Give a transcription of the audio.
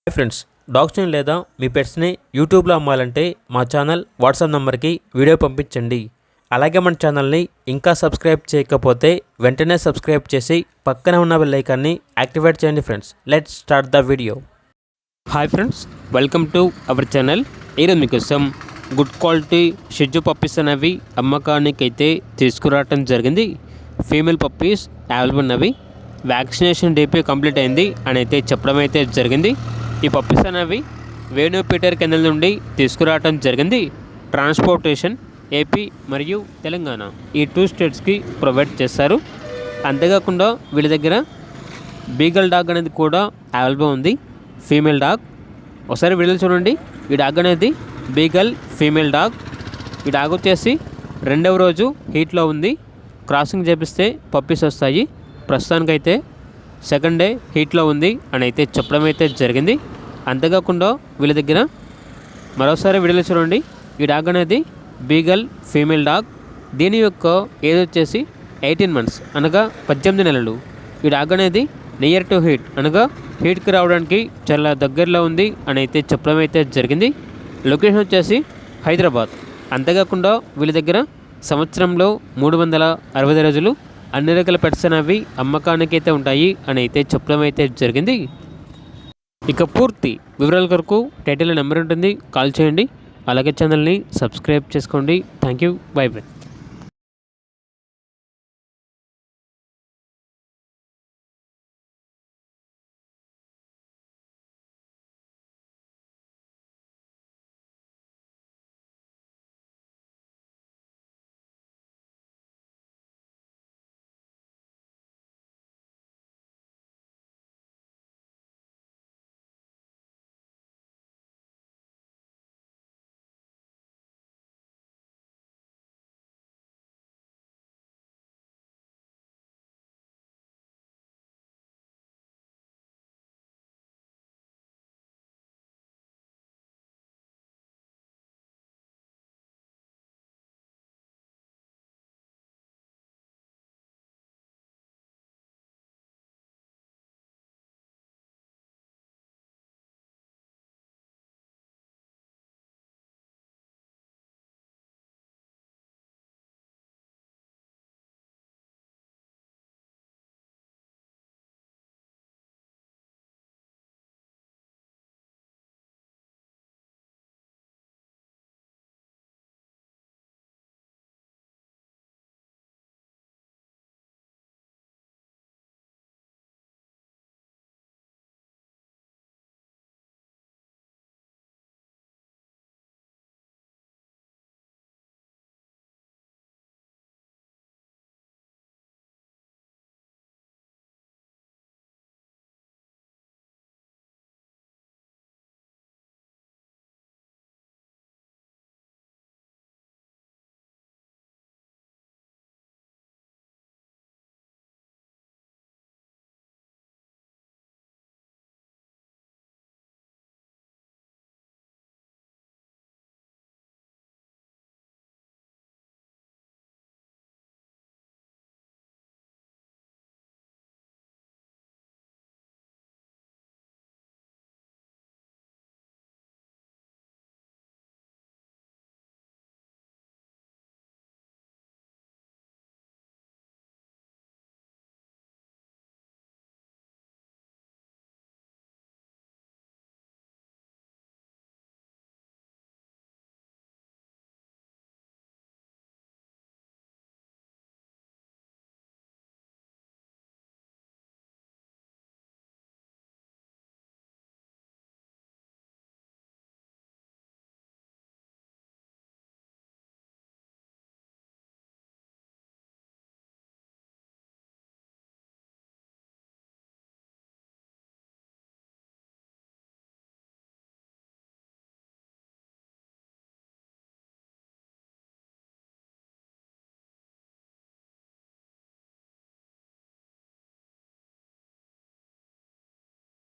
Hi friends, డాగ్స్ని లేదా మీ పెట్స్ని యూట్యూబ్లో అమ్మాలంటే మా ఛానల్ వాట్సాప్ నెంబర్కి వీడియో పంపించండి. అలాగే మన ఛానల్ని ఇంకా సబ్స్క్రైబ్ చేయకపోతే వెంటనే సబ్స్క్రైబ్ చేసి పక్కన ఉన్న బెల్ ఐకాన్ని యాక్టివేట్ చేయండి. Friends, let's start the video. Hi friends, welcome to our channel. ఈరోజు మీకోసం గుడ్ క్వాలిటీ షిజు పప్పీస్ అనేవి అమ్మకానికి అయితే తీసుకురావటం జరిగింది. ఫీమేల్ పప్పీస్ అవైలబుల్ ఉన్నవి. వ్యాక్సినేషన్ డీపీ కంప్లీట్ అయింది అని అయితే చెప్పడం అయితే జరిగింది. ఈ పప్పీస్ అనేవి వేణుపీటర్ కెనాల్ నుండి తీసుకురావటం జరిగింది. ట్రాన్స్పోర్టేషన్ ఏపీ మరియు తెలంగాణ ఈ 2 స్టేట్స్కి ప్రొవైడ్ చేస్తారు. అంతేకాకుండా వీళ్ళ దగ్గర బీగల్ డాగ్ అనేది కూడా అవైలబుల్ ఉంది, ఫీమేల్ డాగ్. ఒకసారి వీడియోలు చూడండి. ఈ డాగ్ అనేది బీగల్ ఫీమేల్ డాగ్. ఈ డాగ్ వచ్చేసి 2వ రోజు హీట్లో ఉంది. క్రాసింగ్ చేపిస్తే పప్పీస్ వస్తాయి. ప్రస్తుతానికైతే 2nd డే హీట్లో ఉంది అని అయితే చెప్పడం అయితే జరిగింది. అంతేకాకుండా వీళ్ళ దగ్గర మరోసారి వీడియోలో చూడండి. ఈ డాగ్ అనేది బీగల్ ఫీమేల్ డాగ్. దీని యొక్క ఏజ్ వచ్చేసి 18 months అనగా 18 నెలలు. ఈ డాగ్ అనేది నియర్ టు హీట్ అనగా హీట్కి రావడానికి చాలా దగ్గరలో ఉంది అని అయితే చెప్పడం అయితే జరిగింది. లొకేషన్ వచ్చేసి హైదరాబాద్. అంతేకాకుండా వీళ్ళ దగ్గర సంవత్సరంలో 365 రోజులు అన్ని రకాల పెట్స్ అనేవి అమ్మకానికి అయితే ఉంటాయి అని అయితే చెప్పడం అయితే జరిగింది. ఇక పూర్తి వివరాల కొరకు టైటిల్ నెంబర్ ఉంటుంది, కాల్ చేయండి. అలాగే ఛానల్ని సబ్స్క్రైబ్ చేసుకోండి. Thank you. By by.